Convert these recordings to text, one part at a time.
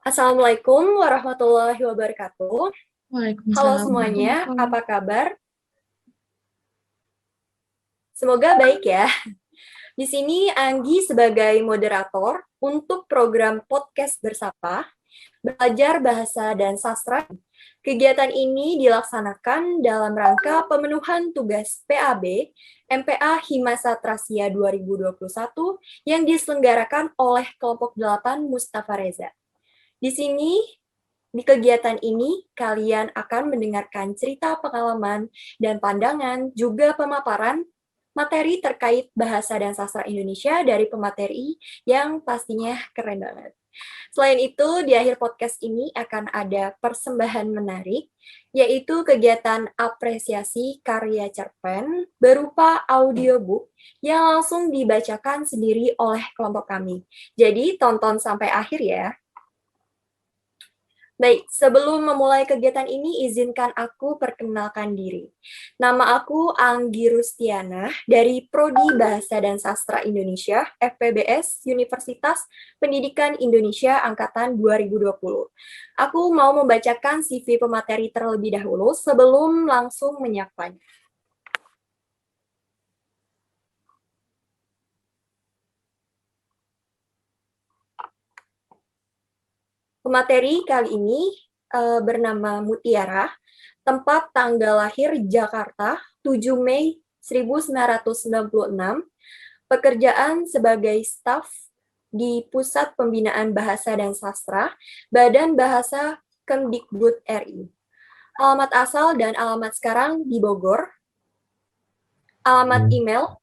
Assalamualaikum warahmatullahi wabarakatuh. Halo Waalaikumsalam semuanya, warahmatullahi. apa kabar? Semoga baik ya. Di sini Anggi sebagai moderator untuk program podcast Bersapa, Belajar Bahasa dan Sastra. Kegiatan ini dilaksanakan dalam rangka pemenuhan tugas PAB MPA Himasa Trasia 2021 yang diselenggarakan oleh kelompok 8 Mustafa Reza. Di sini Di kegiatan ini, kalian akan mendengarkan cerita pengalaman dan pandangan, juga pemaparan materi terkait bahasa dan sastra Indonesia dari pemateri yang pastinya keren banget. Selain itu, di akhir podcast ini akan ada persembahan menarik, yaitu kegiatan apresiasi karya cerpen berupa audiobook yang langsung dibacakan sendiri oleh kelompok kami. Jadi, tonton sampai akhir ya. Baik, sebelum memulai kegiatan ini, izinkan aku perkenalkan diri. Nama aku Anggi Rustiana dari Prodi Bahasa dan Sastra Indonesia, FPBS, Universitas Pendidikan Indonesia Angkatan 2020. Aku mau membacakan CV pemateri terlebih dahulu sebelum langsung menyapanya. Pemateri kali ini bernama Mutiara, tempat tanggal lahir Jakarta 7 Mei 1996, pekerjaan sebagai staf di Pusat Pembinaan Bahasa dan Sastra, Badan Bahasa Kemdikbud RI. Alamat asal dan alamat sekarang di Bogor. Alamat email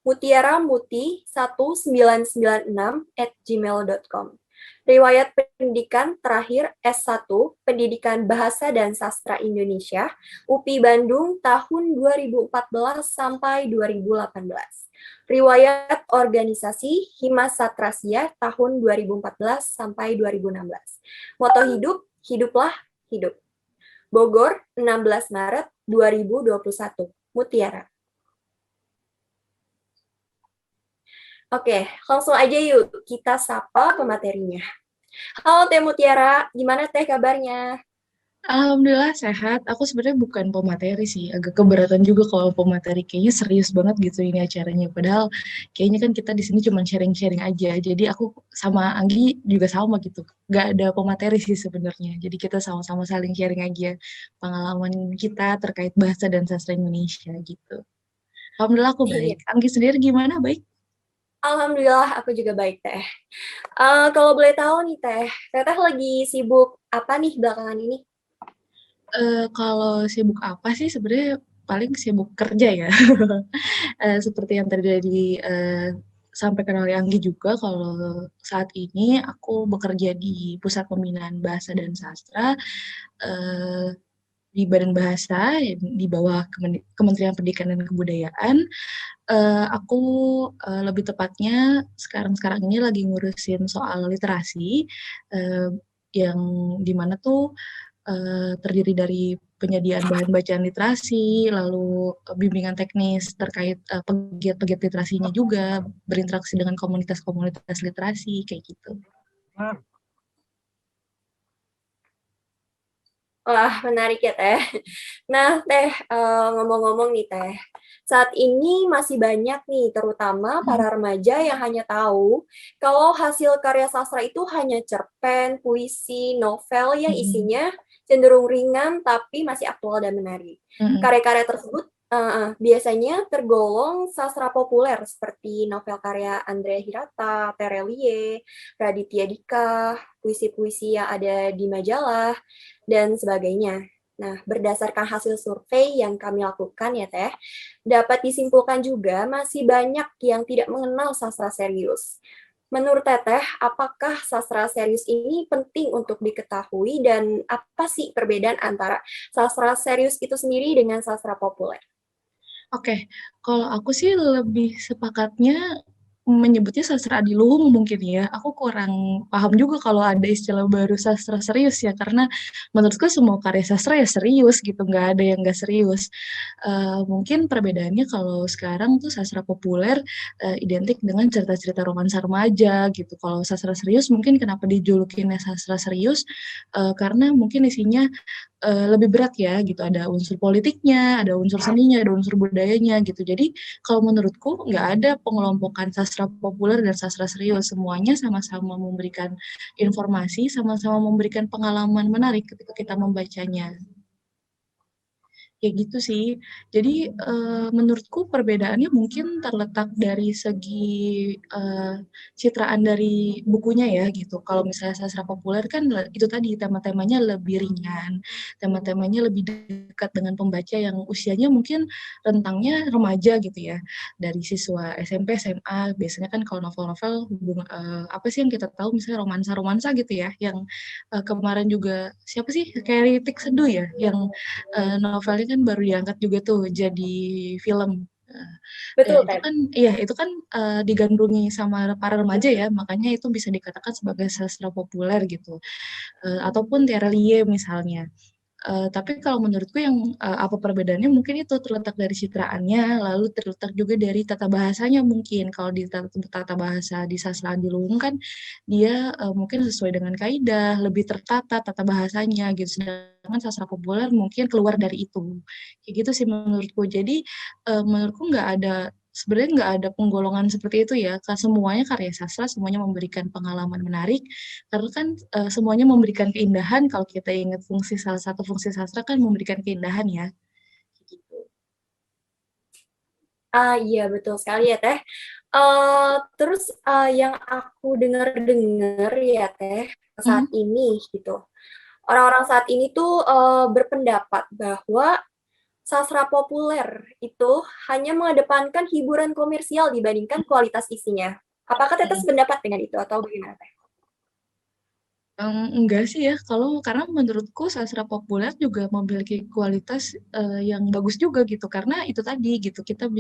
mutiaramuti1996@gmail.com. Riwayat pendidikan terakhir S1, Pendidikan Bahasa dan Sastra Indonesia, UPI Bandung tahun 2014 sampai 2018. Riwayat organisasi Himasa Trasia tahun 2014 sampai 2016. Moto hidup, hiduplah hidup. Bogor, 16 Maret 2021. Mutiara. Oke, langsung aja yuk kita sapa pematerinya. Halo Teh Mutiara, gimana Teh kabarnya? Alhamdulillah sehat. Aku sebenarnya bukan pemateri sih, agak keberatan juga kalau pemateri. Kayaknya serius banget gitu ini acaranya. Padahal kayaknya kan kita di sini cuma sharing-sharing aja. Jadi aku sama Anggi juga sama gitu. Gak ada pemateri sih sebenarnya. Jadi kita sama-sama saling sharing aja pengalaman kita terkait bahasa dan sastra Indonesia gitu. Alhamdulillah aku baik. Iya, Anggi sendiri gimana? Baik? Alhamdulillah aku juga baik Teh. Kalau boleh tahu nih Teh, Teteh lagi sibuk apa nih belakangan ini? Kalau sibuk apa sih sebenarnya paling sibuk kerja ya. Seperti yang tadi sampaikan oleh Anggi juga, kalau saat ini aku bekerja di Pusat Pembinaan Bahasa dan Sastra, eh, di Badan Bahasa di bawah Kementerian Pendidikan dan Kebudayaan. Aku lebih tepatnya sekarang-sekarang ini lagi ngurusin soal literasi, eh, yang dimana tuh terdiri dari penyediaan bahan bacaan literasi, lalu bimbingan teknis terkait pegiat-pegiat literasinya juga, berinteraksi dengan komunitas-komunitas literasi, kayak gitu. Wah, menarik ya Teh. Nah Teh, ngomong-ngomong nih Teh, saat ini masih banyak nih, terutama para remaja yang hanya tahu kalau hasil karya sastra itu hanya cerpen, puisi, novel yang isinya cenderung ringan tapi masih aktual dan menarik. Karya-karya tersebut biasanya tergolong sastra populer seperti novel karya Andrea Hirata, Terelie, Raditya Dika, puisi-puisi yang ada di majalah, dan sebagainya. Nah, berdasarkan hasil survei yang kami lakukan ya Teh, dapat disimpulkan juga masih banyak yang tidak mengenal sastra serius. Menurut Teteh, apakah sastra serius ini penting untuk diketahui dan apa sih perbedaan antara sastra serius itu sendiri dengan sastra populer? Oke, kalau aku sih lebih sepakatnya menyebutnya sastra adiluhung mungkin ya. Aku kurang paham juga kalau ada istilah baru sastra serius ya, karena menurutku semua karya sastra ya serius gitu, nggak ada yang nggak serius. Mungkin perbedaannya kalau sekarang tuh sastra populer identik dengan cerita-cerita romansa remaja gitu. Kalau sastra serius mungkin kenapa dijulukinnya sastra serius, karena mungkin isinya lebih berat ya gitu, ada unsur politiknya, ada unsur seninya, ada unsur budayanya gitu. Jadi kalau menurutku nggak ada pengelompokan sastra populer dan sastra serius, semuanya sama-sama memberikan informasi, sama-sama memberikan pengalaman menarik ketika kita membacanya. Kayak gitu sih. Jadi, menurutku perbedaannya mungkin terletak dari segi, citraan dari bukunya ya gitu. Kalau misalnya sastra populer kan itu tadi tema-temanya lebih ringan, tema-temanya lebih dekat dengan pembaca yang usianya mungkin rentangnya remaja gitu ya. Dari siswa SMP, SMA, biasanya kan kalau novel-novel apa sih yang kita tahu misalnya romansa-romansa gitu ya, yang, kemarin juga siapa sih, kayak Ritik Seduh ya, yang novelnya kan baru diangkat juga tuh jadi film. Betul, Itu Teh. kan iya, itu kan, digandrungi sama para remaja ya, makanya itu bisa dikatakan sebagai sastra populer gitu, ataupun Terelie misalnya. Tapi kalau menurutku yang, apa perbedaannya mungkin itu terletak dari citraannya, lalu terletak juga dari tata bahasanya mungkin. Kalau di tata bahasa di sastra Adiluhung kan dia, mungkin sesuai dengan kaidah, lebih tertata tata bahasanya gitu, sedangkan sastra populer mungkin keluar dari itu. Kayak gitu sih menurutku. Jadi, menurutku sebenarnya nggak ada penggolongan seperti itu ya, semuanya karya sastra, semuanya memberikan pengalaman menarik, karena kan, semuanya memberikan keindahan, kalau kita ingat salah satu fungsi sastra kan memberikan keindahan ya, gitu. Iya, betul sekali ya, Teh. Terus yang aku dengar-dengar ya, Teh, saat Mhm, ini gitu. Orang-orang saat ini tuh berpendapat bahwa sastra populer itu hanya mengedepankan hiburan komersial dibandingkan kualitas isinya. Apakah Teteh mhm. sependapat dengan itu atau bagaimana, Teh? Enggak sih ya, karena menurutku sastra populer juga memiliki kualitas, yang bagus juga gitu, karena itu tadi gitu, kita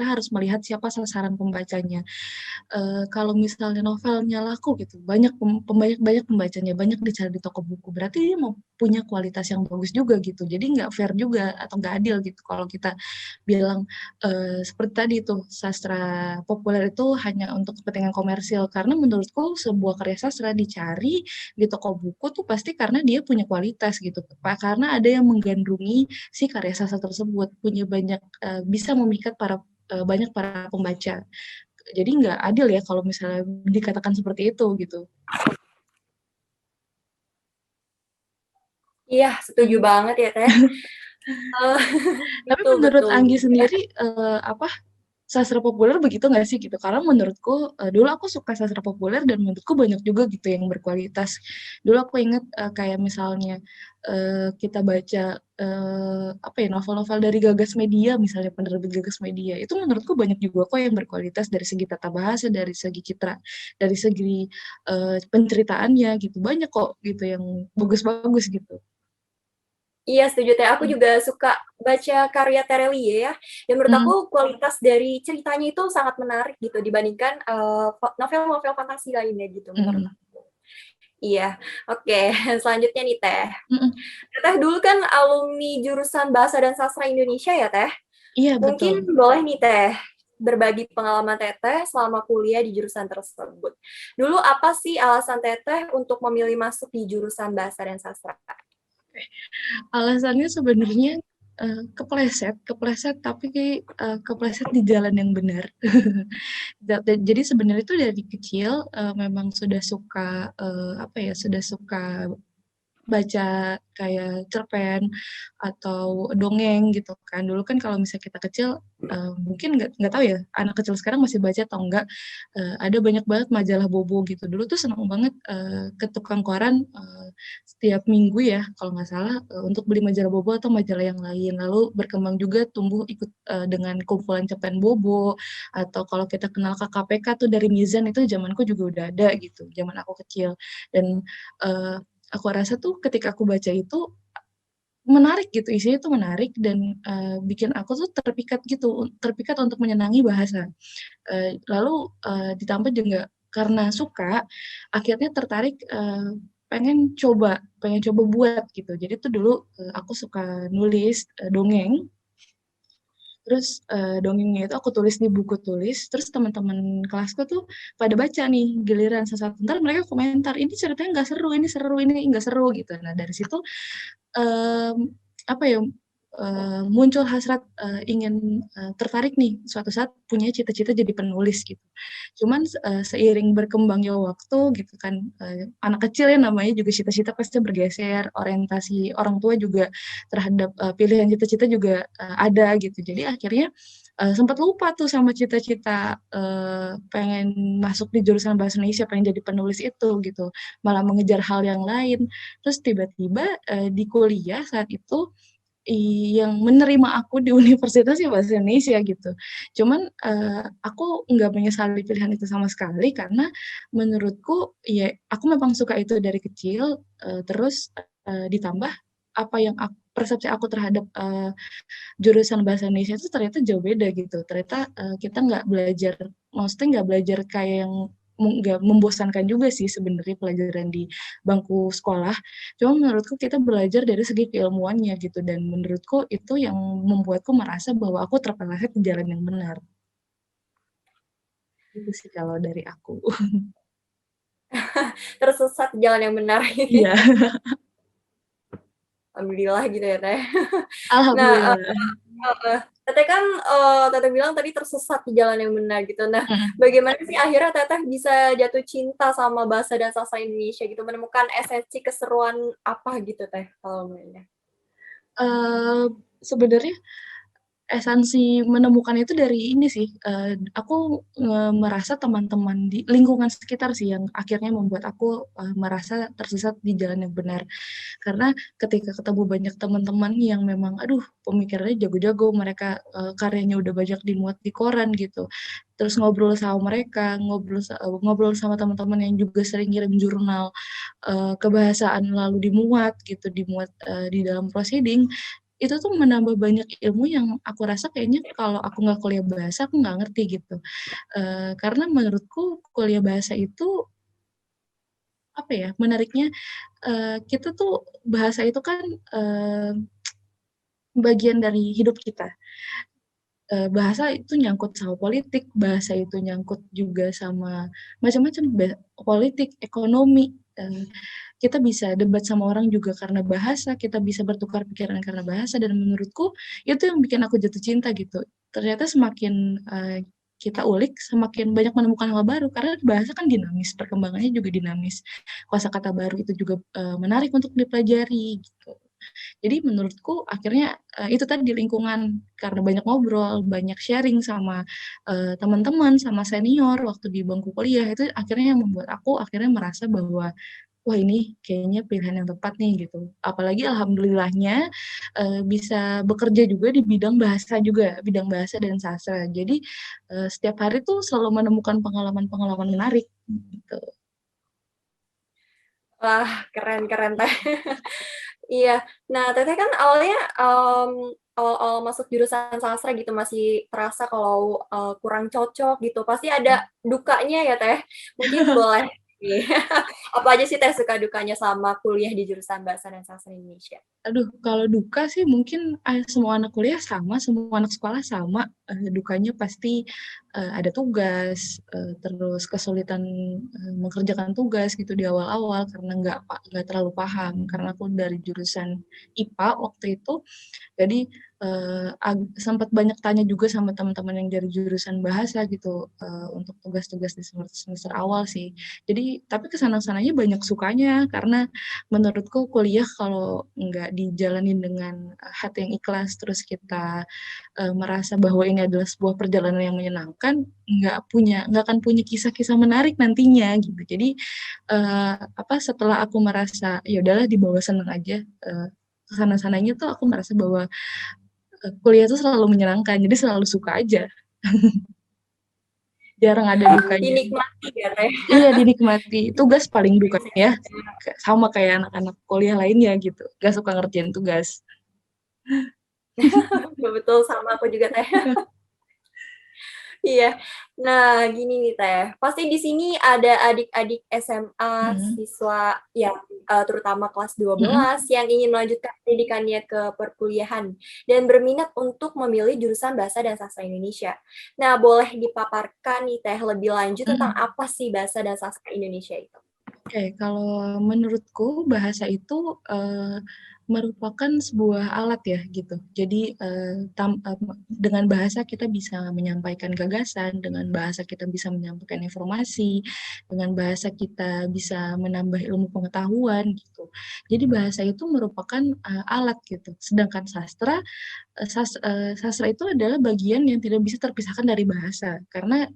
harus melihat siapa sasaran pembacanya. Kalau misalnya novelnya laku gitu, banyak pembacanya, banyak dicari di toko buku, berarti dia mau punya kualitas yang bagus juga gitu. Jadi nggak fair juga atau nggak adil gitu kalau kita bilang, seperti tadi tuh, sastra populer itu hanya untuk kepentingan komersil. Karena menurutku sebuah karya sastra dicari di toko buku tuh pasti karena dia punya kualitas gitu, karena ada yang menggandrungi si karya sastra tersebut, punya banyak, bisa memikat banyak para pembaca. Jadi nggak adil ya kalau misalnya dikatakan seperti itu gitu. Iya, setuju Mhm. banget ya, Teh. Eh, Tapi betul, menurut betul. Anggi sendiri, apa, sastra populer begitu nggak sih gitu? Karena menurutku, dulu aku suka sastra populer dan menurutku banyak juga gitu yang berkualitas. Dulu aku inget, kayak misalnya, kita baca, apa ya, novel-novel dari Gagas Media misalnya, penerbit Gagas Media, itu menurutku banyak juga kok yang berkualitas dari segi tata bahasa, dari segi citra, dari segi, penceritaannya gitu, banyak kok gitu yang bagus-bagus gitu. Iya, setuju Teh. Aku Mhm, juga suka baca karya Terelie ya. Dan menurut aku mhm, kualitas dari ceritanya itu sangat menarik gitu dibandingkan novel-novel fantasi lainnya gitu menurut mhm, aku. Iya, oke. Selanjutnya nih Teh. mhm. Teh dulu kan alumni jurusan Bahasa dan Sastra Indonesia ya Teh. Iya Mungkin betul. boleh nih Teh berbagi pengalaman Teteh selama kuliah di jurusan tersebut. Dulu apa sih alasan Teteh untuk memilih masuk di jurusan Bahasa dan Sastra? Alasannya sebenarnya, kepleset kepleset tapi, kepleset di jalan yang benar. Jadi sebenarnya itu dari kecil, memang sudah suka, apa ya, sudah suka baca kayak cerpen atau dongeng gitu kan. Dulu kan kalau misalnya kita kecil, mungkin nggak tahu ya, anak kecil sekarang masih baca atau enggak, ada banyak banget majalah Bobo gitu. Dulu tuh seneng banget, ke tukang koran, setiap minggu ya kalau nggak salah, untuk beli majalah Bobo atau majalah yang lain. Lalu berkembang juga tumbuh ikut, dengan kumpulan cerpen Bobo, atau kalau kita kenal KKPK tuh dari Mizan, itu zamanku juga udah ada gitu, zaman aku kecil. Dan, eee, aku rasa tuh ketika aku baca itu, menarik gitu, isinya tuh menarik dan, bikin aku tuh terpikat untuk menyenangi bahasa. Lalu, ditambah juga karena suka, akhirnya tertarik, pengen coba buat gitu. Jadi tuh dulu, aku suka nulis, dongeng. Terus, dongengnya itu aku tulis di buku tulis, terus teman-teman kelasku tuh pada baca nih, giliran satu-satu, entar mereka komentar, "Ini ceritanya nggak seru, ini seru, ini nggak seru," gitu. Nah, dari situ, mmm, apa ya, muncul hasrat, ingin, tertarik nih suatu saat punya cita-cita jadi penulis gitu. Cuman, seiring berkembangnya waktu gitu kan, anak kecil ya namanya juga cita-cita pasti bergeser, orientasi orang tua juga terhadap, pilihan cita-cita juga, ada gitu. Jadi akhirnya, sempet lupa tuh sama cita-cita, pengen masuk di jurusan Bahasa Indonesia, pengen jadi penulis itu gitu, malah mengejar hal yang lain. Terus tiba-tiba, di kuliah saat itu, yang menerima aku di universitas ya Bahasa Indonesia gitu. Cuman, aku nggak menyesali pilihan itu sama sekali karena menurutku ya aku memang suka itu dari kecil, terus, ditambah apa yang persepsi aku terhadap, jurusan Bahasa Indonesia itu ternyata jauh beda gitu. Ternyata, kita nggak belajar maksudnya nggak belajar kayak yang nggak membosankan juga sih sebenarnya pelajaran di bangku sekolah. Cuma menurutku kita belajar dari segi keilmuannya gitu dan menurutku itu yang membuatku merasa bahwa aku terpeleset di jalan yang benar. Itu sih kalau dari aku. Tersesat di jalan yang benar. Iya, Alhamdulillah gitu ya, Teh. Nah, alhamdulillah. heeh, Teteh kan, Teteh bilang tadi tersesat di jalan yang benar gitu. Nah, Mhm. bagaimana sih akhirnya Teteh bisa jatuh cinta sama bahasa dan sastra Indonesia gitu, menemukan esensi keseruan apa gitu Teh, kalau boleh? Eee, Sebenarnya esensi menemukan itu dari ini sih, aku, merasa teman-teman di lingkungan sekitar sih yang akhirnya membuat aku, merasa tersesat di jalan yang benar. Karena ketika ketemu banyak teman-teman yang memang, aduh pemikirannya jago-jago, mereka, karyanya udah banyak dimuat di koran gitu. Terus ngobrol sama mereka, ngobrol sama teman-teman yang juga sering ngirim jurnal, kebahasaan lalu dimuat, di dalam proceeding, itu tuh menambah banyak ilmu yang aku rasa kayaknya kalau aku nggak kuliah bahasa, aku nggak ngerti gitu. Karena menurutku kuliah bahasa itu, apa ya, menariknya, kita tuh bahasa itu kan, bagian dari hidup kita. Bahasa itu nyangkut sama politik, bahasa itu nyangkut juga sama macam-macam, politik, ekonomi, kita bisa debat sama orang juga karena bahasa, kita bisa bertukar pikiran karena bahasa dan menurutku itu yang bikin aku jatuh cinta gitu. Ternyata semakin, kita ulik, semakin banyak menemukan hal baru karena bahasa kan dinamis, perkembangannya juga dinamis. Kosakata baru itu juga, menarik untuk dipelajari gitu. Jadi menurutku akhirnya, itu tadi lingkungan, karena banyak ngobrol, banyak sharing sama, teman-teman, sama senior waktu di bangku kuliah, itu akhirnya yang membuat aku akhirnya merasa bahwa, "Wah ini kayaknya pilihan yang tepat nih," gitu. Apalagi alhamdulillahnya, bisa bekerja juga di bidang bahasa juga, bidang bahasa dan sastra. Jadi, setiap hari tuh selalu menemukan pengalaman-pengalaman menarik, gitu. Wah, keren keren Teh. Iya. Nah, Teteh kan awalnya, awal-awal masuk jurusan sastra gitu masih terasa kalau, kurang cocok gitu, pasti ada dukanya ya, Teh? Mungkin boleh nih, apa aja sih Teh suka dukanya sama kuliah di jurusan Bahasa dan Sastra Indonesia? Aduh, kalau duka sih mungkin, semua anak kuliah sama, semua anak sekolah sama, dukanya pasti, ada tugas, terus kesulitan, mengerjakan tugas gitu di awal-awal karena nggak terlalu paham, karena aku dari jurusan IPA waktu itu. Jadi, sempat banyak tanya juga sama teman-teman yang dari jurusan bahasa gitu, untuk tugas-tugas di semester awal sih. Jadi tapi kesana-sananya banyak sukanya, karena menurutku kuliah kalau nggak dijalanin dengan, hati yang ikhlas, terus kita, merasa bahwa ini adalah sebuah perjalanan yang menyenangkan, nggak akan punya kisah-kisah menarik nantinya gitu. Jadi, setelah aku merasa, ya udahlah dibawa seneng aja, kesana-sananya tuh aku merasa bahwa, kuliah tuh selalu menyenangkan, jadi selalu suka aja, jarang ada dukanya. Dinikmati ya, Teh? Iya dinikmati, tugas paling dukanya ya, sama kayak anak-anak kuliah lainnya gitu, nggak suka ngerjain tugas. Betul, sama aku juga Teh. Iya. Nah, gini nih Teh, pasti di sini ada adik-adik SMA, Mhm, siswa yang, terutama kelas mhm. 12 yang ingin melanjutkan pendidikannya ke perkuliahan dan berminat untuk memilih jurusan Bahasa dan Sastra Indonesia. Nah, boleh dipaparkan nih Teh lebih lanjut tentang Mhm. apa sih Bahasa dan Sastra Indonesia itu? Oke, kalau menurutku bahasa itu, merupakan sebuah alat ya gitu. Jadi, dengan bahasa kita bisa menyampaikan gagasan, dengan bahasa kita bisa menyampaikan informasi, dengan bahasa kita bisa menambah ilmu pengetahuan gitu. Jadi bahasa itu merupakan, alat gitu. Sedangkan sastra itu adalah bagian yang tidak bisa terpisahkan dari bahasa. Karena,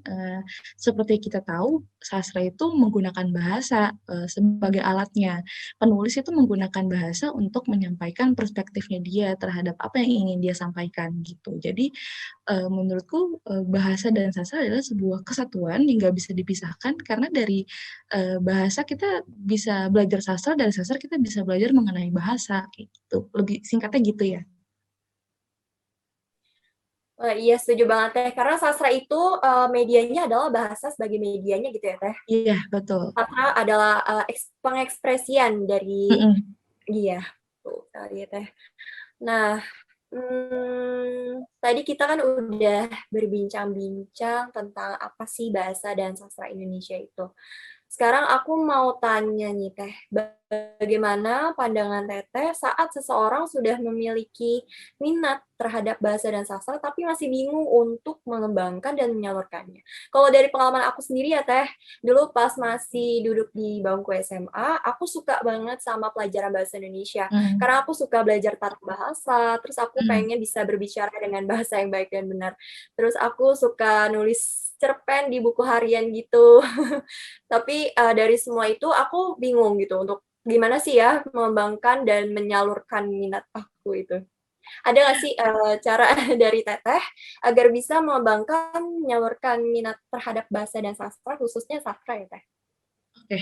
seperti kita tahu, sastra itu menggunakan bahasa, sebagai alatnya. Penulis itu menggunakan bahasa untuk menyampaikan perspektifnya dia terhadap apa yang ingin dia sampaikan, gitu. Jadi, menurutku, bahasa dan sastra adalah sebuah kesatuan yang nggak bisa dipisahkan karena dari, bahasa kita bisa belajar sastra, dari sastra kita bisa belajar mengenai bahasa, kayak gitu. Lebih singkatnya gitu ya. Iya setuju banget Teh, karena sastra itu, medianya adalah bahasa sebagai medianya gitu ya Teh. Iya, betul. Sastra adalah, pengekspresian dari Mhm. iya, betul sekali Teh. Nah, tadi kita kan udah berbincang-bincang tentang apa sih bahasa dan sastra Indonesia itu. Sekarang aku mau tanya nih Teh, bagaimana pandangan Teteh saat seseorang sudah memiliki minat terhadap bahasa dan sastra tapi masih bingung untuk mengembangkan dan menyalurkannya? Kalau dari pengalaman aku sendiri ya Teh, dulu pas masih duduk di bangku SMA, aku suka banget sama pelajaran bahasa Indonesia. Mhm, Karena aku suka belajar tata bahasa, terus aku mhm. pengen bisa berbicara dengan bahasa yang baik dan benar. Terus aku suka nulis cerpen di buku harian gitu. Tapi, dari semua itu aku bingung gitu untuk gimana sih ya mengembangkan dan menyalurkan minat aku itu. Ada nggak sih, cara dari Teteh agar bisa mengembangkan, menyalurkan minat terhadap bahasa dan sastra, khususnya sastra ya, Teh? Oke,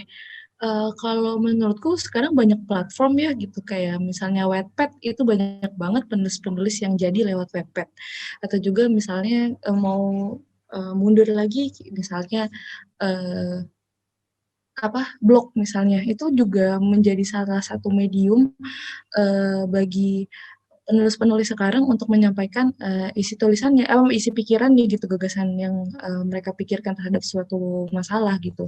kalau menurutku sekarang banyak platform ya gitu, kayak misalnya Wattpad itu banyak banget penulis-penulis yang jadi lewat Wattpad. Atau juga misalnya, mau, mundur lagi misalnya, eee, blog misalnya, itu juga menjadi salah satu medium, bagi penulis-penulis sekarang untuk menyampaikan, isi tulisannya isi pikirannya gitu, gagasan yang, mereka pikirkan terhadap suatu masalah gitu.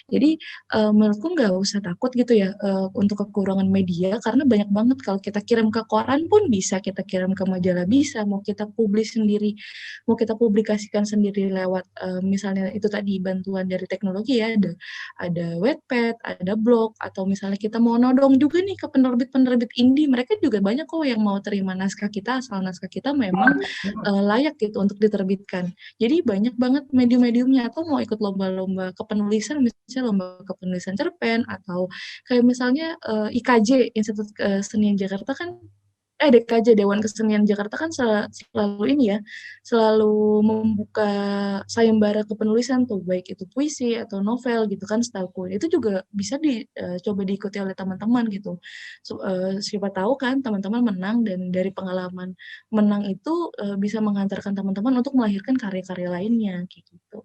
Jadi, menurutku nggak usah takut gitu ya, untuk kekurangan media karena banyak banget kalau kita kirim ke koran pun bisa, kita kirim ke majalah bisa, mau kita publish sendiri, mau kita publikasikan sendiri lewat, misalnya itu tadi bantuan dari teknologi ya, ada Wattpad, ada blog, atau misalnya kita mau nodong juga nih ke penerbit-penerbit indie, mereka juga banyak kok yang mau terima naskah kita, asal naskah kita memang, layak gitu untuk diterbitkan. Jadi banyak banget medium-mediumnya, atau mau ikut lomba-lomba kepenulisan, misalnya lomba kepenulisan cerpen, atau kayak misalnya, IKJ, Institut Kesenian Jakarta kan DKJ, Dewan Kesenian Jakarta kan selalu ini ya, selalu membuka sayembara kepenulisan tuh, baik itu puisi atau novel gitu kan setahuku. Itu juga bisa coba diikuti oleh teman-teman gitu. Siapa tahu kan teman-teman menang dan dari pengalaman menang itu, bisa mengantarkan teman-teman untuk melahirkan karya-karya lainnya, kayak gitu.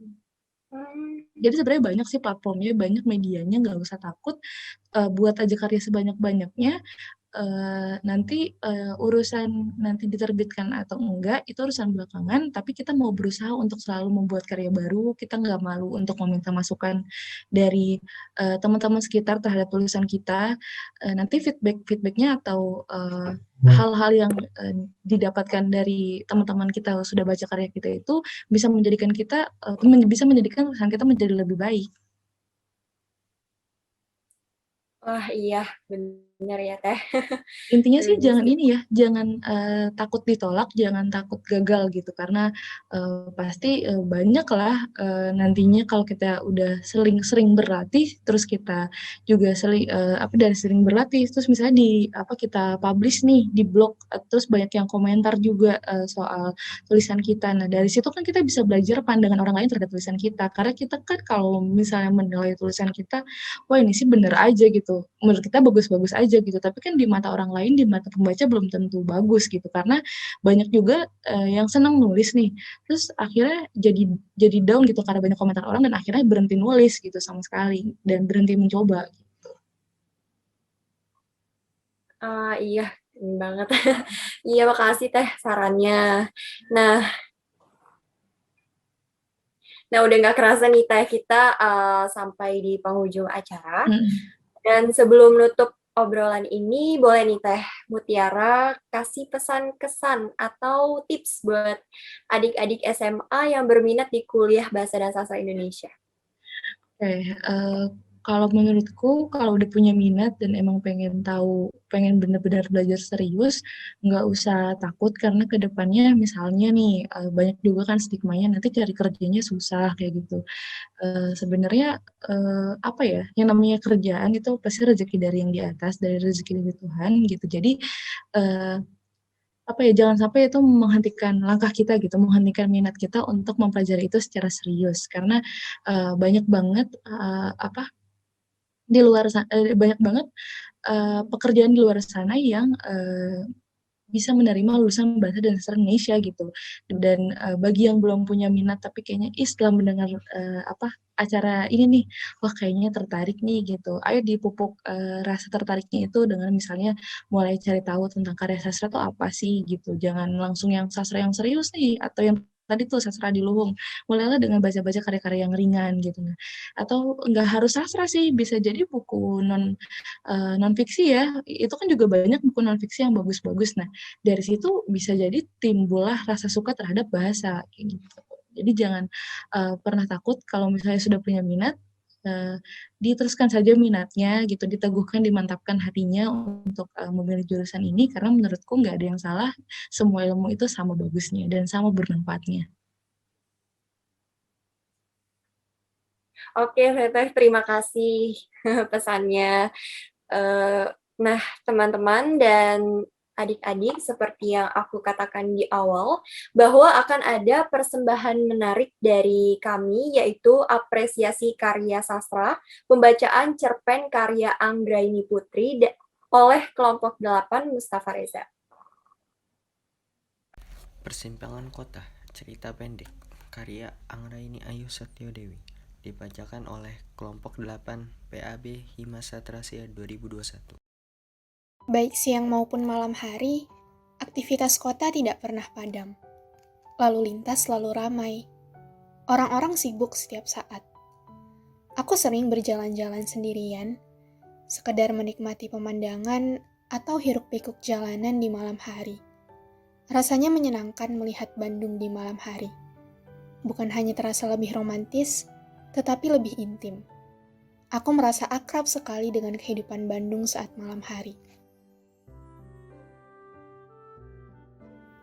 Mmm. Jadi sebenarnya banyak sih platformnya, banyak medianya, nggak usah takut, buat aja karya sebanyak-banyaknya. Nanti, urusan nanti diterbitkan atau enggak, itu urusan belakangan, tapi kita mau berusaha untuk selalu membuat karya baru, kita nggak malu untuk meminta masukan dari, teman-teman sekitar terhadap tulisan kita, nanti feedback-nya atau, hal-hal yang, didapatkan dari teman-teman kita sudah baca karya kita itu, bisa menjadikan kita, bisa menjadikan tulisan kita menjadi lebih baik. Wah, iya, bener ya, Teh. Intinya sih Setuju jangan sih. ini ya, jangan, takut ditolak, jangan takut gagal gitu, karena, pasti, banyaklah, nantinya kalau kita udah sering berlatih, terus kita juga dari sering berlatih, terus misalnya kita publish nih di blog, terus banyak yang komentar juga, soal tulisan kita. Nah, dari situ kan kita bisa belajar pandangan orang lain terhadap tulisan kita, karena kita kan kalau misalnya menilai tulisan kita, "Wah ini sih bener aja," gitu, menurut kita bagus-bagus aja aja gitu. Tapi kan di mata orang lain, di mata pembaca belum tentu bagus gitu. Karena banyak juga yang senang nulis nih. Terus akhirnya jadi down gitu karena banyak komentar orang dan akhirnya berhenti nulis gitu sama sekali dan berhenti mencoba. Iya, banget. Iya, makasih Teh sarannya. Nah, udah nggak kerasa nih Teh, kita sampai di penghujung acara. Mm. Dan sebelum nutup obrolan ini, boleh nih Teh Mutiara kasih pesan kesan atau tips buat adik-adik SMA yang berminat di kuliah Bahasa dan Sastra Indonesia. Oke, kalau menurutku kalau udah punya minat dan emang pengen benar-benar belajar serius, nggak usah takut karena kedepannya misalnya nih banyak juga kan stigmanya nanti cari kerjanya susah kayak gitu. Sebenarnya apa ya, yang namanya kerjaan itu pasti rezeki dari yang di atas, dari rezeki dari Tuhan gitu. Jadi eh, apa ya, jangan sampai itu menghentikan langkah kita gitu, menghentikan minat kita untuk mempelajari itu secara serius karena banyak banget banyak banget pekerjaan di luar sana yang bisa menerima lulusan bahasa dan sastra Indonesia gitu. Dan bagi yang belum punya minat tapi kayaknya setelah mendengar acara ini nih, wah kayaknya tertarik nih gitu. Ayo dipupuk rasa tertariknya itu dengan misalnya mulai cari tahu tentang karya sastra itu apa sih gitu. Jangan langsung yang sastra yang serius nih atau yang tadi tuh sastra di luhung. Mulailah dengan baca-baca karya-karya yang ringan gitu. Nah, atau nggak harus sastra sih, bisa jadi buku non fiksi ya. Itu kan juga banyak buku non fiksi yang bagus-bagus. Nah, dari situ bisa jadi timbullah rasa suka terhadap bahasa kayak gitu. Jadi jangan pernah takut kalau misalnya sudah punya minat, diteruskan saja minatnya gitu, diteguhkan, dimantapkan hatinya untuk memilih jurusan ini karena menurutku nggak ada yang salah, semua ilmu itu sama bagusnya dan sama bermanfaatnya. Oke, Teteh, terima kasih pesannya. Eh, Nah, teman-teman dan adik-adik, seperti yang aku katakan di awal, bahwa akan ada persembahan menarik dari kami, yaitu apresiasi karya sastra, pembacaan cerpen karya Anggraini Putri oleh kelompok 8 Mustafa Reza. Persimpangan Kota, cerita pendek, karya Anggraini Ayu Setiodewi, dibacakan oleh kelompok 8 PAB Himasa Trasia 2021. Baik siang maupun malam hari, aktivitas kota tidak pernah padam. Lalu lintas selalu ramai. Orang-orang sibuk setiap saat. Aku sering berjalan-jalan sendirian, sekedar menikmati pemandangan atau hiruk-pikuk jalanan di malam hari. Rasanya menyenangkan melihat Bandung di malam hari. Bukan hanya terasa lebih romantis, tetapi lebih intim. Aku merasa akrab sekali dengan kehidupan Bandung saat malam hari.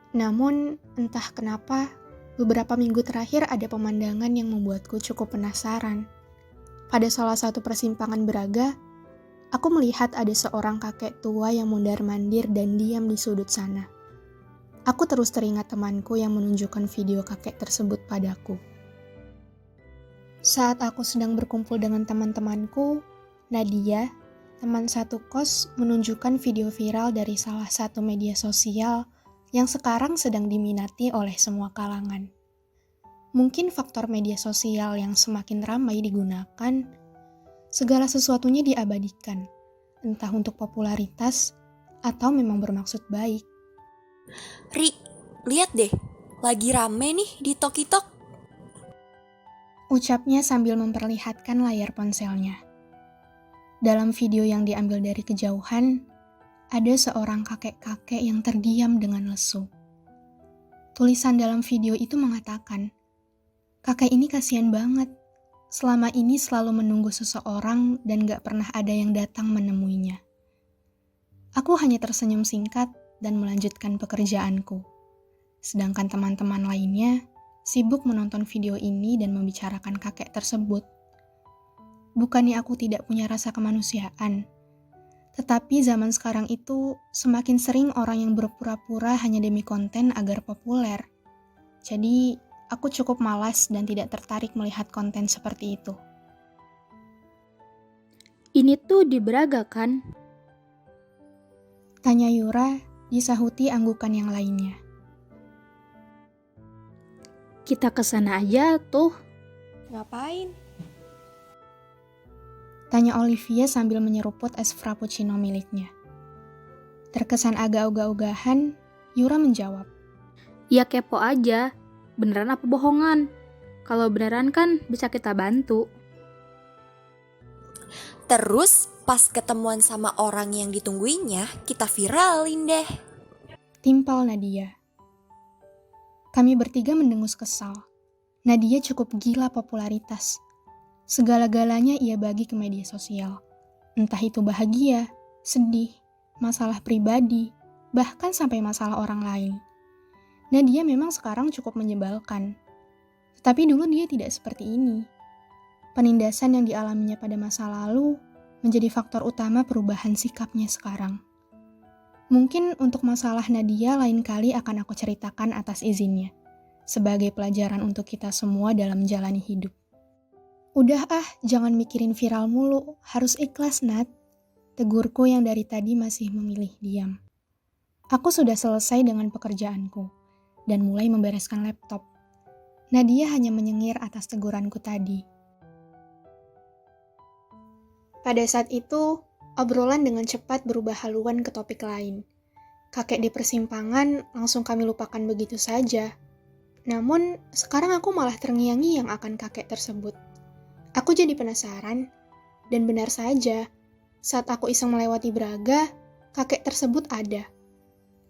Namun, entah kenapa, beberapa minggu terakhir ada pemandangan yang membuatku cukup penasaran. Pada salah satu persimpangan Braga, aku melihat ada seorang kakek tua yang mondar-mandir dan diam di sudut sana. Aku terus teringat temanku yang menunjukkan video kakek tersebut padaku. Saat aku sedang berkumpul dengan teman-temanku, Nadia, teman satu kos, menunjukkan video viral dari salah satu media sosial yang sekarang sedang diminati oleh semua kalangan. Mungkin faktor media sosial yang semakin ramai digunakan, segala sesuatunya diabadikan, entah untuk popularitas atau memang bermaksud baik. Ri, lihat deh, lagi rame nih di Tokitok. Ucapnya sambil memperlihatkan layar ponselnya. Dalam video yang diambil dari kejauhan, ada seorang kakek-kakek yang terdiam dengan lesu. Tulisan dalam video itu mengatakan, kakek ini kasihan banget. Selama ini selalu menunggu seseorang dan gak pernah ada yang datang menemuinya. Aku hanya tersenyum singkat dan melanjutkan pekerjaanku. Sedangkan teman-teman lainnya sibuk menonton video ini dan membicarakan kakek tersebut. Bukannya aku tidak punya rasa kemanusiaan, tetapi zaman sekarang itu semakin sering orang yang berpura-pura hanya demi konten agar populer. Jadi, aku cukup malas dan tidak tertarik melihat konten seperti itu. Ini tuh di Braga kan? Tanya Yura, disahuti anggukan yang lainnya. Kita ke sana aja tuh. Ngapain? Tanya Olivia sambil menyeruput es frappuccino miliknya. Terkesan agak ogah-ogahan, Yura menjawab. Ya kepo aja. Beneran apa bohongan? Kalau beneran kan bisa kita bantu. Terus pas ketemuan sama orang yang ditungguinnya, kita viralin deh. Timpal Nadia. Kami bertiga mendengus kesal. Nadia cukup gila popularitas. Segala-galanya ia bagi ke media sosial. Entah itu bahagia, sedih, masalah pribadi, bahkan sampai masalah orang lain. Nadia memang sekarang cukup menyebalkan. Tetapi dulu dia tidak seperti ini. Penindasan yang dialaminya pada masa lalu menjadi faktor utama perubahan sikapnya sekarang. Mungkin untuk masalah Nadia lain kali akan aku ceritakan atas izinnya, sebagai pelajaran untuk kita semua dalam menjalani hidup. Udah jangan mikirin viral mulu, harus ikhlas Nat. Tegurku yang dari tadi masih memilih diam. Aku sudah selesai dengan pekerjaanku, dan mulai membereskan laptop. Nadia hanya menyengir atas teguranku tadi. Pada saat itu, obrolan dengan cepat berubah haluan ke topik lain. Kakek di persimpangan langsung kami lupakan begitu saja. Namun, sekarang aku malah terngiang-ngiang akan kakek tersebut. Aku jadi penasaran, dan benar saja, saat aku iseng melewati Braga, kakek tersebut ada.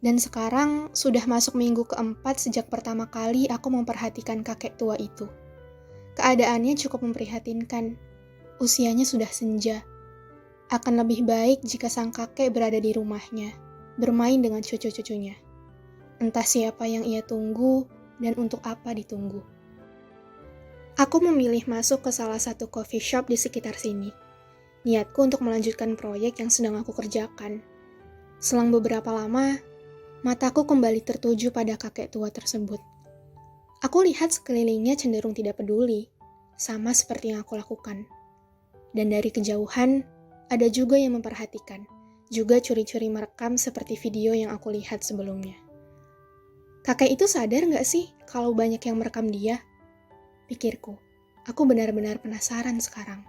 Dan sekarang sudah masuk minggu keempat sejak pertama kali aku memperhatikan kakek tua itu. Keadaannya cukup memprihatinkan. Usianya sudah senja. Akan lebih baik jika sang kakek berada di rumahnya, bermain dengan cucu-cucunya. Entah siapa yang ia tunggu dan untuk apa ditunggu. Aku memilih masuk ke salah satu coffee shop di sekitar sini. Niatku untuk melanjutkan proyek yang sedang aku kerjakan. Selang beberapa lama, mataku kembali tertuju pada kakek tua tersebut. Aku lihat sekelilingnya cenderung tidak peduli, sama seperti yang aku lakukan. Dan dari kejauhan, ada juga yang memperhatikan, juga curi-curi merekam seperti video yang aku lihat sebelumnya. Kakek itu sadar nggak sih kalau banyak yang merekam dia? Pikirku, aku benar-benar penasaran sekarang.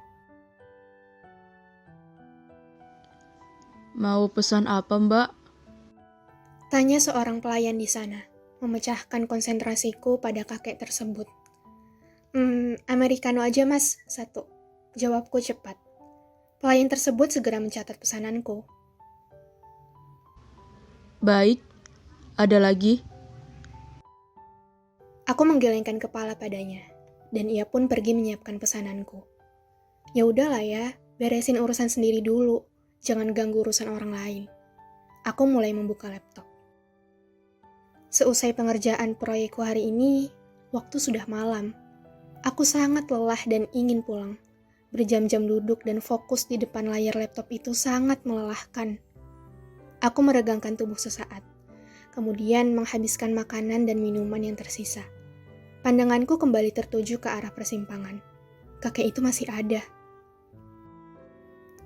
Mau pesan apa, Mbak? Tanya seorang pelayan di sana, memecahkan konsentrasiku pada kakek tersebut. Americano aja mas, 1. Jawabku cepat. Pelayan tersebut segera mencatat pesananku. Baik. Ada lagi? Aku menggelengkan kepala padanya, dan ia pun pergi menyiapkan pesananku. Ya udahlah ya, beresin urusan sendiri dulu, jangan ganggu urusan orang lain. Aku mulai membuka laptop. Seusai pengerjaan proyekku hari ini, waktu sudah malam. Aku sangat lelah dan ingin pulang. Berjam-jam duduk dan fokus di depan layar laptop itu sangat melelahkan. Aku meregangkan tubuh sesaat, kemudian menghabiskan makanan dan minuman yang tersisa. Pandanganku kembali tertuju ke arah persimpangan. Kakek itu masih ada.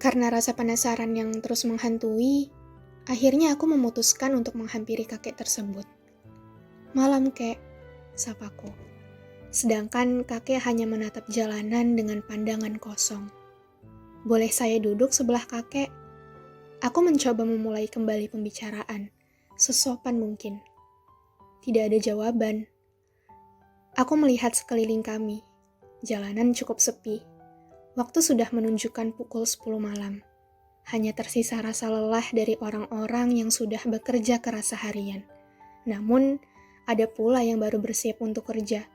Karena rasa penasaran yang terus menghantui, akhirnya aku memutuskan untuk menghampiri kakek tersebut. Malam kek, sapaku. Sedangkan kakek hanya menatap jalanan dengan pandangan kosong. Boleh saya duduk sebelah kakek? Aku mencoba memulai kembali pembicaraan, sesopan mungkin. Tidak ada jawaban. Aku melihat sekeliling kami. Jalanan cukup sepi. Waktu sudah menunjukkan pukul 10 malam. Hanya tersisa rasa lelah dari orang-orang yang sudah bekerja keras seharian. Namun, ada pula yang baru bersiap untuk kerja.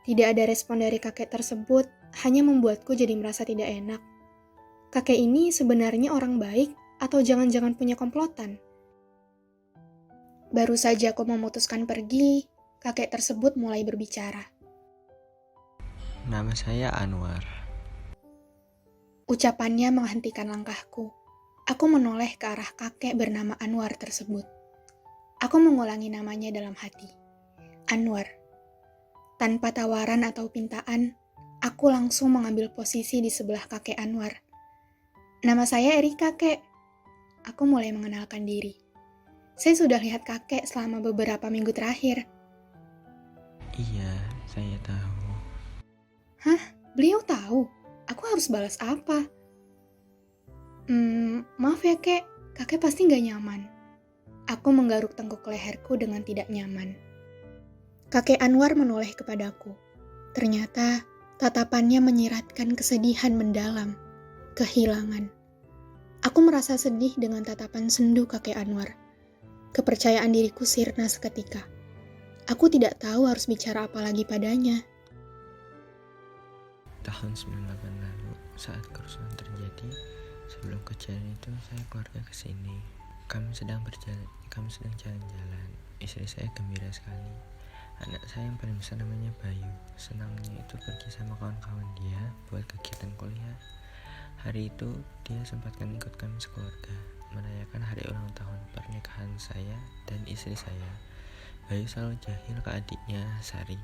Tidak ada respon dari kakek tersebut, hanya membuatku jadi merasa tidak enak. Kakek ini sebenarnya orang baik atau jangan-jangan punya komplotan? Baru saja aku memutuskan pergi, kakek tersebut mulai berbicara. Nama saya Anwar. Ucapannya menghentikan langkahku. Aku menoleh ke arah kakek bernama Anwar tersebut. Aku mengulangi namanya dalam hati. Anwar. Tanpa tawaran atau pintaan, aku langsung mengambil posisi di sebelah kakek Anwar. Nama saya Erika, kek. aku mulai mengenalkan diri. Saya sudah lihat kakek selama beberapa minggu terakhir. Iya, saya tahu. Hah? Beliau tahu? Aku harus balas apa? Maaf ya kek, kakek pasti gak nyaman. Aku menggaruk tengkuk leherku dengan tidak nyaman. Kakek Anwar menoleh kepadaku. Ternyata tatapannya menyiratkan kesedihan mendalam, kehilangan. Aku merasa sedih dengan tatapan sendu kakek Anwar. Kepercayaan diriku sirna seketika. Aku tidak tahu harus bicara apa lagi padanya. Tahun 98 lalu, saat kerusuhan terjadi, sebelum kejadian itu saya keluarga ke sini. Kami sedang jalan-jalan. Istri saya gembira sekali. Anak saya yang paling besar namanya Bayu. Senangnya itu pergi sama kawan-kawan dia buat kegiatan kuliah. Hari itu dia sempatkan ikut kami sekeluarga merayakan hari ulang tahun pernikahan saya dan istri saya. Bayu selalu jahil ke adiknya Sari,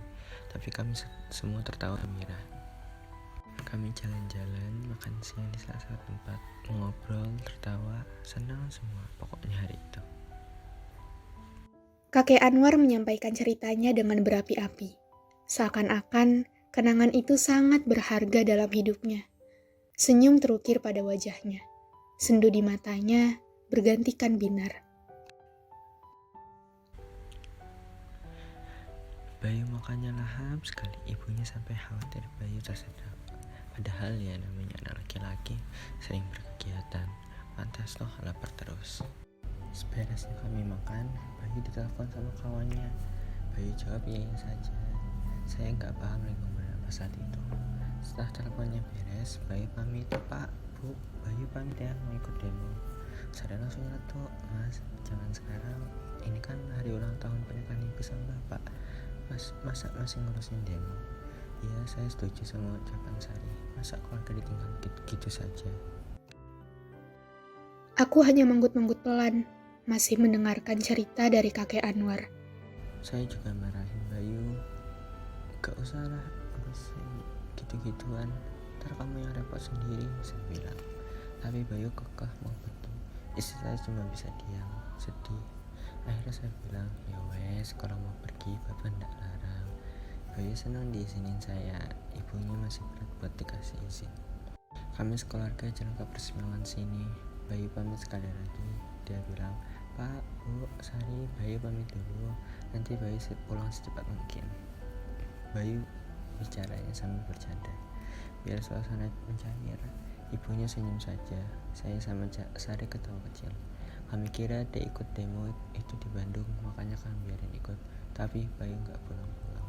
tapi kami semua tertawa gembira. Kami jalan-jalan, makan siang di salah satu tempat, ngobrol, tertawa, senang semua pokoknya hari itu. Kakek Anwar menyampaikan ceritanya dengan berapi-api. Seakan-akan kenangan itu sangat berharga dalam hidupnya. Senyum terukir pada wajahnya. Sendu di matanya bergantikan binar. Bayu makannya lahap sekali, ibunya sampai khawatir Bayu tersedak. Padahal ya namanya anak laki-laki sering berkegiatan, pantas loh lapar terus. Seberesnya kami makan, Bayu ditelepon sama kawannya. Bayu jawab iya saja. Saya nggak paham lagi ngomongin apa saat itu. Setelah teleponnya beres, Bayu pamit, Pak, Bu, Bayu pamit ya mau ikut demo. Saya langsung nyeletuk, Mas, jangan sekarang. Ini kan hari ulang tahun pernikahan ibu sama bapak. Mas, masa masih ngurusin demo? Iya, saya setuju sama ucapan Sari. Masa keluarga ditinggal gitu saja? Aku hanya menggut-menggut pelan, masih mendengarkan cerita dari kakek Anwar. Saya juga marahin Bayu. Gak usah lah urusin gitu-gituan, ntar kamu yang repot sendiri, saya bilang. Tapi Bayu kekeh mau pergi. Istri saya cuma bisa diam, sedih. Akhirnya saya bilang, ya wes kalau mau pergi bapak ndak larang. Bayu senang diizinin saya, ibunya masih berat buat dikasih izin. Kami sekeluarga jalan ke persimpangan sini. Bayu pamit sekali lagi. Dia bilang, Pak, Bu, Sari, Bayu pamit dulu. Nanti Bayu pulang secepat mungkin. Bayu bicaranya sambil bercanda. Biar suasana mencair, ibunya senyum saja. Saya sama Sari ketawa kecil. Kami kira dia ikut demo itu di Bandung, makanya kami biarin ikut. Tapi Bayu gak pulang-pulang.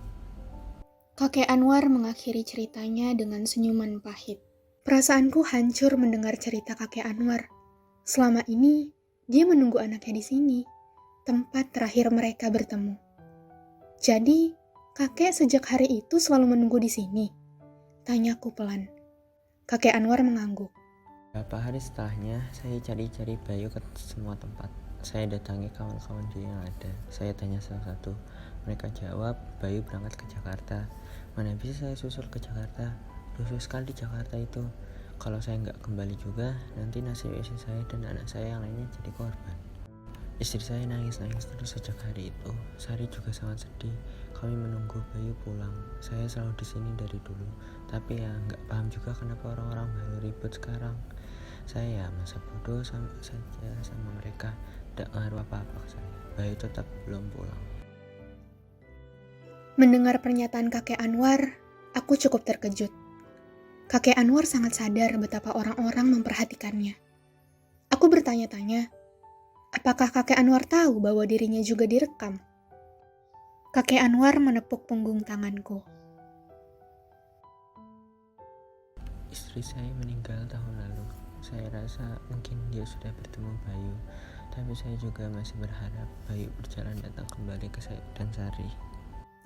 Kakek Anwar mengakhiri ceritanya dengan senyuman pahit. Perasaanku hancur mendengar cerita kakek Anwar. Selama ini, dia menunggu anaknya di sini, tempat terakhir mereka bertemu. Jadi, kakek sejak hari itu selalu menunggu di sini? Tanyaku pelan. Kakek Anwar mengangguk. Beberapa hari setelahnya, saya cari-cari Bayu ke semua tempat. Saya datangi kawan-kawan dia yang ada. Saya tanya salah satu. Mereka jawab, Bayu berangkat ke Jakarta. Mana bisa saya susul ke Jakarta? Rusuh sekali Jakarta itu. Kalau saya nggak kembali juga, nanti nasib istri saya dan anak saya yang lainnya jadi korban. Istri saya nangis-nangis terus sejak hari itu. Sari juga sangat sedih. Kami menunggu Bayu pulang. Saya selalu di sini dari dulu. Tapi ya nggak paham juga kenapa orang-orang baru ribut sekarang. Saya masa bodoh saja sama mereka. Tidak ngaruh apa-apa ke saya. Bayu tetap belum pulang. Mendengar pernyataan kakek Anwar, aku cukup terkejut. Kakek Anwar sangat sadar betapa orang-orang memperhatikannya. Aku bertanya-tanya, apakah kakek Anwar tahu bahwa dirinya juga direkam? Kakek Anwar menepuk punggung tanganku. Istri saya meninggal tahun lalu. Saya rasa mungkin dia sudah bertemu Bayu, tapi saya juga masih berharap Bayu berjalan datang kembali ke saya dan Sari.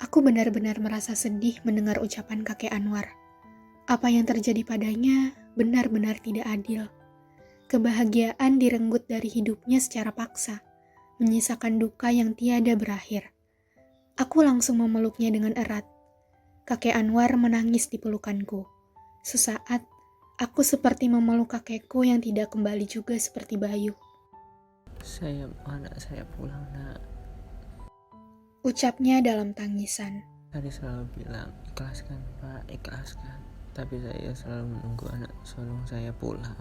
Aku benar-benar merasa sedih mendengar ucapan kakek Anwar. Apa yang terjadi padanya benar-benar tidak adil. Kebahagiaan direnggut dari hidupnya secara paksa, menyisakan duka yang tiada berakhir. Aku langsung memeluknya dengan erat. Kakek Anwar menangis di pelukanku. Sesaat, aku seperti memeluk kakekku yang tidak kembali juga seperti Bayu. Saya mau anak saya pulang, Nak. Ucapnya dalam tangisan. Tadi selalu bilang, ikhlaskan Pak, ikhlaskan. Tapi saya selalu menunggu anak sulung saya pulang.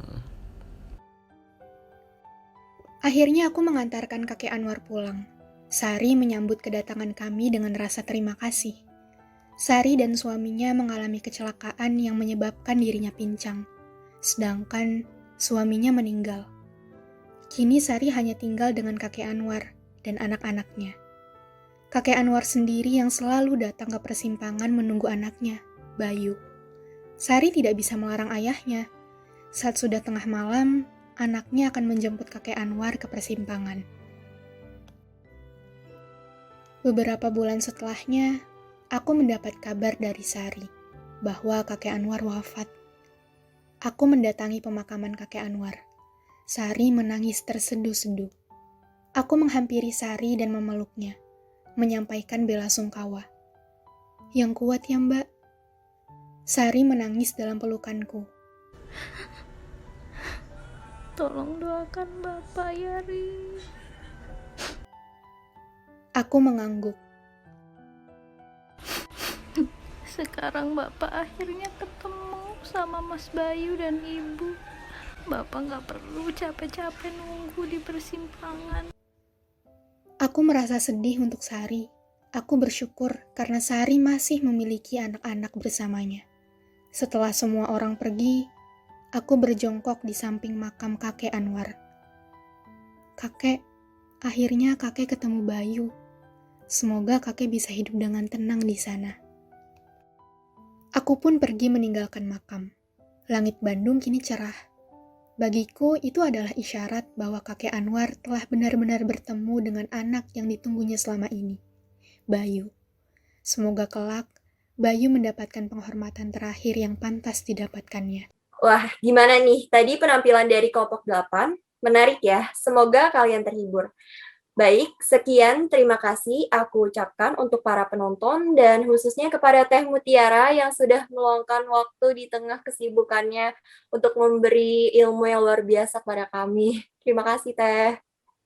Akhirnya aku mengantarkan kakek Anwar pulang. Sari menyambut kedatangan kami dengan rasa terima kasih. Sari dan suaminya mengalami kecelakaan yang menyebabkan dirinya pincang. Sedangkan suaminya meninggal. Kini Sari hanya tinggal dengan kakek Anwar dan anak-anaknya. Kakek Anwar sendiri yang selalu datang ke persimpangan menunggu anaknya, Bayu. Sari tidak bisa melarang ayahnya. Saat sudah tengah malam, anaknya akan menjemput kakek Anwar ke persimpangan. Beberapa bulan setelahnya, aku mendapat kabar dari Sari bahwa kakek Anwar wafat. Aku mendatangi pemakaman kakek Anwar. Sari menangis terseduh-seduh. Aku menghampiri Sari dan memeluknya, menyampaikan bela sungkawa. Yang kuat ya, Mbak. Sari menangis dalam pelukanku. Tolong doakan Bapak ya, Ri. Aku mengangguk. Sekarang Bapak akhirnya ketemu sama Mas Bayu dan Ibu. Bapak nggak perlu capek-capek nunggu di persimpangan. Aku merasa sedih untuk Sari. Aku bersyukur karena Sari masih memiliki anak-anak bersamanya. Setelah semua orang pergi, aku berjongkok di samping makam kakek Anwar. Kakek, akhirnya kakek ketemu Bayu. Semoga kakek bisa hidup dengan tenang di sana. Aku pun pergi meninggalkan makam. Langit Bandung kini cerah. Bagiku itu adalah isyarat bahwa kakek Anwar telah benar-benar bertemu dengan anak yang ditunggunya selama ini, Bayu. Semoga kelak Bayu mendapatkan penghormatan terakhir yang pantas didapatkannya. Wah, gimana nih? Tadi penampilan dari kelompok 8, menarik ya. Semoga kalian terhibur. Baik, sekian terima kasih aku ucapkan untuk para penonton dan khususnya kepada Teh Mutiara yang sudah meluangkan waktu di tengah kesibukannya untuk memberi ilmu yang luar biasa kepada kami. Terima kasih, Teh.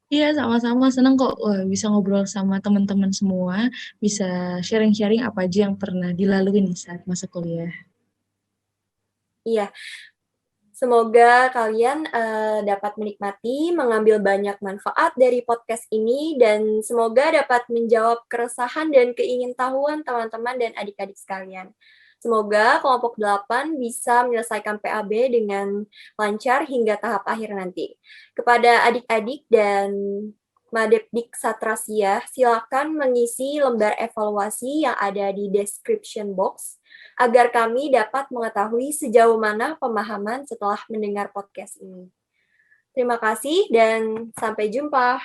Iya, sama-sama. Senang kok bisa ngobrol sama teman-teman semua, bisa sharing-sharing apa aja yang pernah dilalui nih saat masa kuliah. Iya, semoga kalian dapat menikmati, mengambil banyak manfaat dari podcast ini, dan semoga dapat menjawab keresahan dan keingintahuan teman-teman dan adik-adik sekalian. Semoga kelompok 8 bisa menyelesaikan PAB dengan lancar hingga tahap akhir nanti. Kepada adik-adik dan Madepdik Satrasia, silakan mengisi lembar evaluasi yang ada di description box agar kami dapat mengetahui sejauh mana pemahaman setelah mendengar podcast ini. Terima kasih dan sampai jumpa.